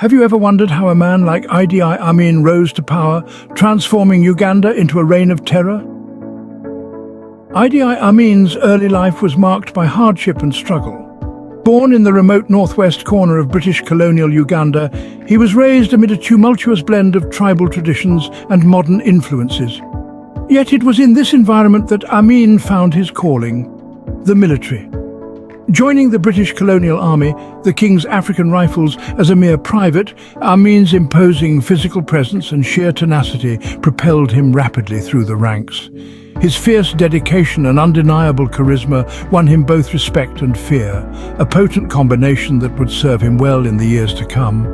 Have you ever wondered how a man like Idi Amin rose to power, transforming Uganda into a reign of terror? Idi Amin's early life was marked by hardship and struggle. Born in the remote northwest corner of British colonial Uganda, he was raised amid a tumultuous blend of tribal traditions and modern influences. Yet it was in this environment that Amin found his calling, the military. Joining the British colonial army, the King's African Rifles, as a mere private, Amin's imposing physical presence and sheer tenacity propelled him rapidly through the ranks. His fierce dedication and undeniable charisma won him both respect and fear, a potent combination that would serve him well in the years to come.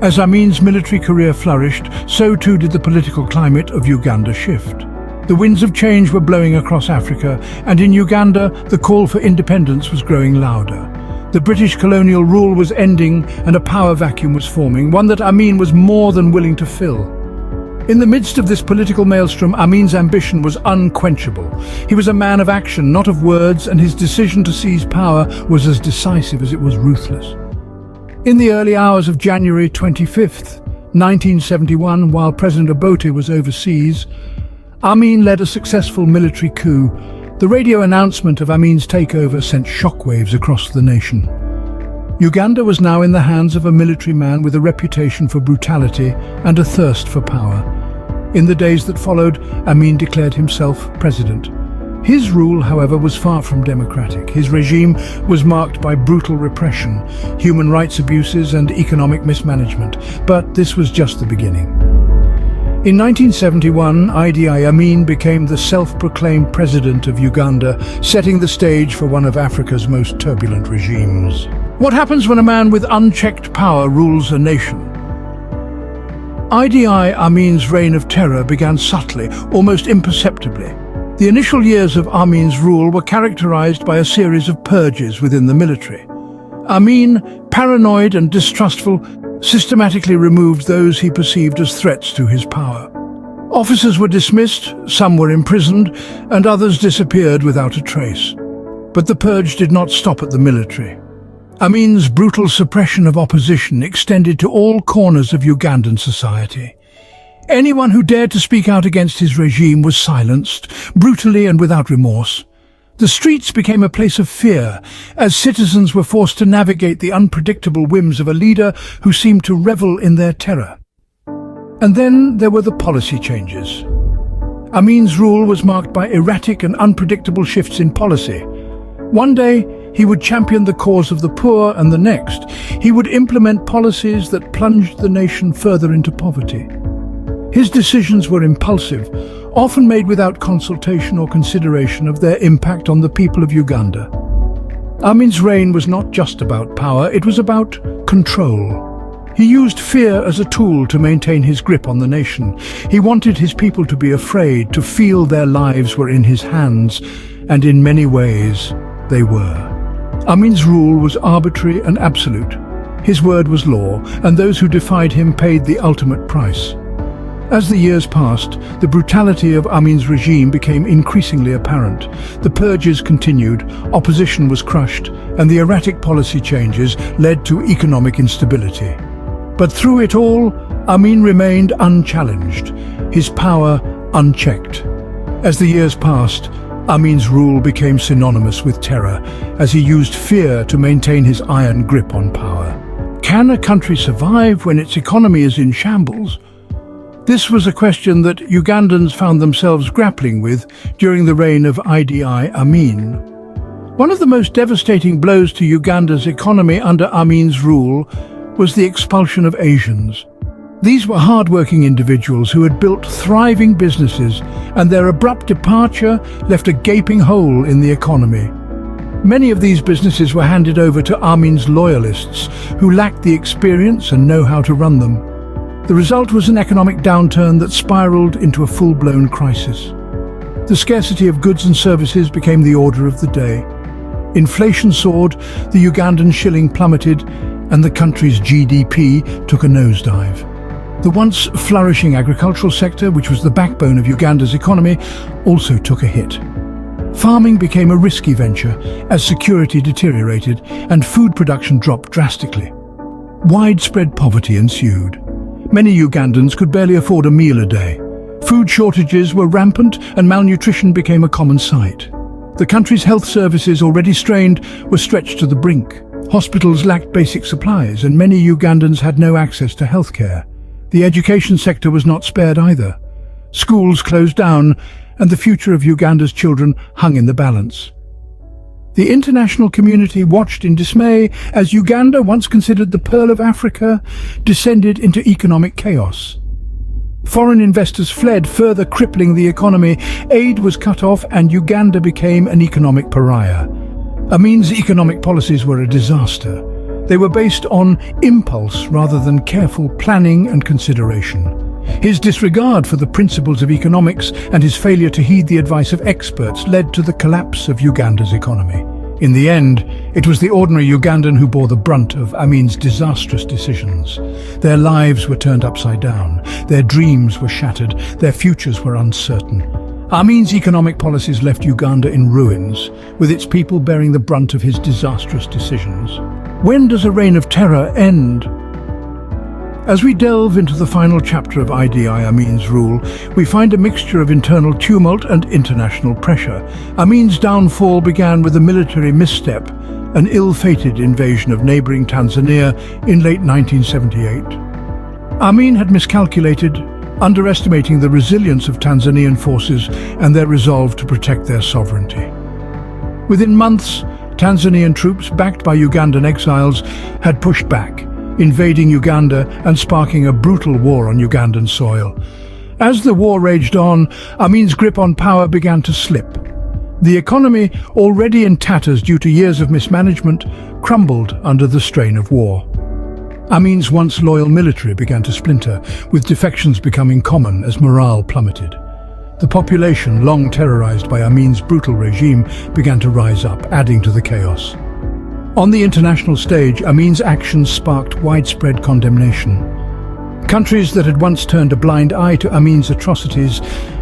As Amin's military career flourished, so too did the political climate of Uganda shift. The winds of change were blowing across Africa, and in Uganda, the call for independence was growing louder. The British colonial rule was ending, and a power vacuum was forming, one that Amin was more than willing to fill. In the midst of this political maelstrom, Amin's ambition was unquenchable. He was a man of action, not of words, and his decision to seize power was as decisive as it was ruthless. In the early hours of January 25th, 1971, while President Obote was overseas, Amin led a successful military coup. The radio announcement of Amin's takeover sent shockwaves across the nation. Uganda was now in the hands of a military man with a reputation for brutality and a thirst for power. In the days that followed, Amin declared himself president. His rule, however, was far from democratic. His regime was marked by brutal repression, human rights abuses and economic mismanagement. But this was just the beginning. In 1971, Idi Amin became the self-proclaimed president of Uganda, setting the stage for one of Africa's most turbulent regimes. What happens when a man with unchecked power rules a nation? Idi Amin's reign of terror began subtly, almost imperceptibly. The initial years of Amin's rule were characterized by a series of purges within the military. Amin, paranoid and distrustful, systematically removed those he perceived as threats to his power. Officers were dismissed, some were imprisoned, and others disappeared without a trace. But the purge did not stop at the military. Amin's brutal suppression of opposition extended to all corners of Ugandan society. Anyone who dared to speak out against his regime was silenced, brutally and without remorse. The streets became a place of fear, as citizens were forced to navigate the unpredictable whims of a leader who seemed to revel in their terror. And then there were the policy changes. Amin's rule was marked by erratic and unpredictable shifts in policy. One day, he would champion the cause of the poor, and the next, he would implement policies that plunged the nation further into poverty. His decisions were impulsive, often made without consultation or consideration of their impact on the people of Uganda. Amin's reign was not just about power, it was about control. He used fear as a tool to maintain his grip on the nation. He wanted his people to be afraid, to feel their lives were in his hands, and in many ways, they were. Amin's rule was arbitrary and absolute. His word was law, and those who defied him paid the ultimate price. As the years passed, the brutality of Amin's regime became increasingly apparent. The purges continued, opposition was crushed, and the erratic policy changes led to economic instability. But through it all, Amin remained unchallenged, his power unchecked. As the years passed, Amin's rule became synonymous with terror, as he used fear to maintain his iron grip on power. Can a country survive when its economy is in shambles? This was a question that Ugandans found themselves grappling with during the reign of Idi Amin. One of the most devastating blows to Uganda's economy under Amin's rule was the expulsion of Asians. These were hard-working individuals who had built thriving businesses, and their abrupt departure left a gaping hole in the economy. Many of these businesses were handed over to Amin's loyalists, who lacked the experience and know-how to run them. The result was an economic downturn that spiraled into a full-blown crisis. The scarcity of goods and services became the order of the day. Inflation soared, the Ugandan shilling plummeted, and the country's GDP took a nosedive. The once flourishing agricultural sector, which was the backbone of Uganda's economy, also took a hit. Farming became a risky venture as security deteriorated and food production dropped drastically. Widespread poverty ensued. Many Ugandans could barely afford a meal a day. Food shortages were rampant and malnutrition became a common sight. The country's health services, already strained, were stretched to the brink. Hospitals lacked basic supplies and many Ugandans had no access to healthcare. The education sector was not spared either. Schools closed down and the future of Uganda's children hung in the balance. The international community watched in dismay as Uganda, once considered the Pearl of Africa, descended into economic chaos. Foreign investors fled, further crippling the economy. Aid was cut off and Uganda became an economic pariah. Amin's economic policies were a disaster. They were based on impulse rather than careful planning and consideration. His disregard for the principles of economics and his failure to heed the advice of experts led to the collapse of Uganda's economy. In the end, it was the ordinary Ugandan who bore the brunt of Amin's disastrous decisions. Their lives were turned upside down, their dreams were shattered, their futures were uncertain. Amin's economic policies left Uganda in ruins, with its people bearing the brunt of his disastrous decisions. When does a reign of terror end? As we delve into the final chapter of Idi Amin's rule, we find a mixture of internal tumult and international pressure. Amin's downfall began with a military misstep, an ill-fated invasion of neighboring Tanzania in late 1978. Amin had miscalculated, underestimating the resilience of Tanzanian forces and their resolve to protect their sovereignty. Within months, Tanzanian troops, backed by Ugandan exiles, had pushed back, invading Uganda and sparking a brutal war on Ugandan soil. As the war raged on, Amin's grip on power began to slip. The economy, already in tatters due to years of mismanagement, crumbled under the strain of war. Amin's once loyal military began to splinter, with defections becoming common as morale plummeted. The population, long terrorized by Amin's brutal regime, began to rise up, adding to the chaos. On the international stage, Amin's actions sparked widespread condemnation. Countries that had once turned a blind eye to Amin's atrocities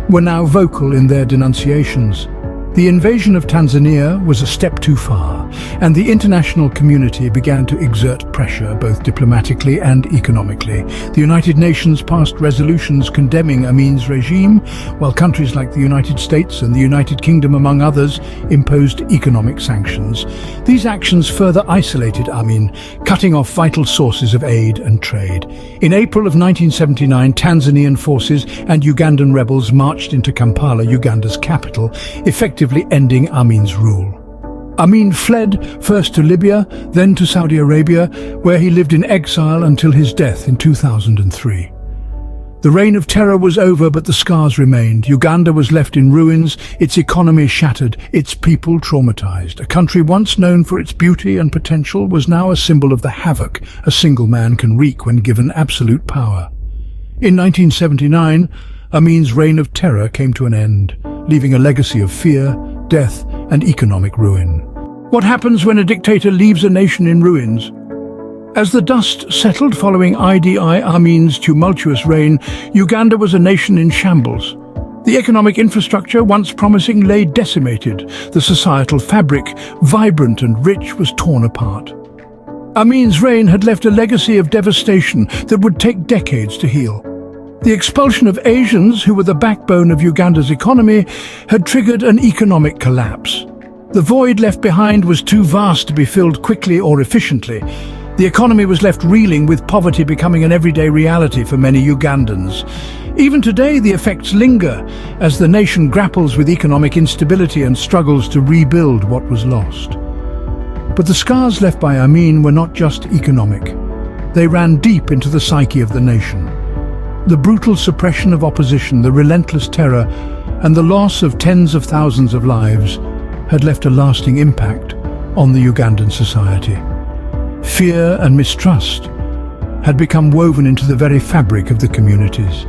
were now vocal in their denunciations. The invasion of Tanzania was a step too far, and the international community began to exert pressure both diplomatically and economically. The United Nations passed resolutions condemning Amin's regime, while countries like the United States and the United Kingdom, among others, imposed economic sanctions. These actions further isolated Amin, cutting off vital sources of aid and trade. In April of 1979, Tanzanian forces and Ugandan rebels marched into Kampala, Uganda's capital, effectively ending Amin's rule. Amin fled first to Libya, then to Saudi Arabia, where he lived in exile until his death in 2003. The reign of terror was over, but the scars remained. Uganda was left in ruins, its economy shattered, its people traumatized. A country once known for its beauty and potential was now a symbol of the havoc a single man can wreak when given absolute power. In 1979, Amin's reign of terror came to an end, leaving a legacy of fear, death, and economic ruin. What happens when a dictator leaves a nation in ruins? As the dust settled following Idi Amin's tumultuous reign, Uganda was a nation in shambles. The economic infrastructure, once promising, lay decimated. The societal fabric, vibrant and rich, was torn apart. Amin's reign had left a legacy of devastation that would take decades to heal. The expulsion of Asians, who were the backbone of Uganda's economy, had triggered an economic collapse. The void left behind was too vast to be filled quickly or efficiently. The economy was left reeling, with poverty becoming an everyday reality for many Ugandans. Even today, the effects linger as the nation grapples with economic instability and struggles to rebuild what was lost. But the scars left by Amin were not just economic. They ran deep into the psyche of the nation. The brutal suppression of opposition, the relentless terror, and the loss of tens of thousands of lives had left a lasting impact on the Ugandan society. Fear and mistrust had become woven into the very fabric of the communities.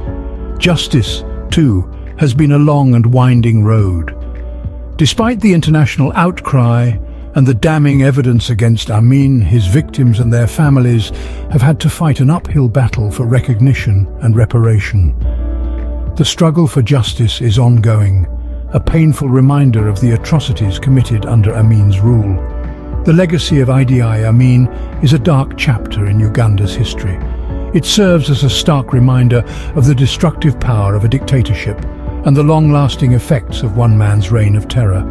Justice, too, has been a long and winding road. Despite the international outcry and the damning evidence against Amin, his victims and their families have had to fight an uphill battle for recognition and reparation. The struggle for justice is ongoing, a painful reminder of the atrocities committed under Amin's rule. The legacy of Idi Amin is a dark chapter in Uganda's history. It serves as a stark reminder of the destructive power of a dictatorship and the long-lasting effects of one man's reign of terror.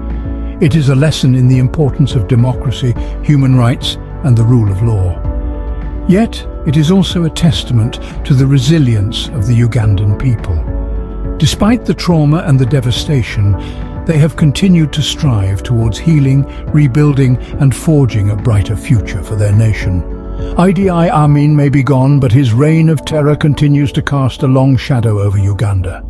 It is a lesson in the importance of democracy, human rights, and the rule of law. Yet, it is also a testament to the resilience of the Ugandan people. Despite the trauma and the devastation, they have continued to strive towards healing, rebuilding, and forging a brighter future for their nation. Idi Amin may be gone, but his reign of terror continues to cast a long shadow over Uganda.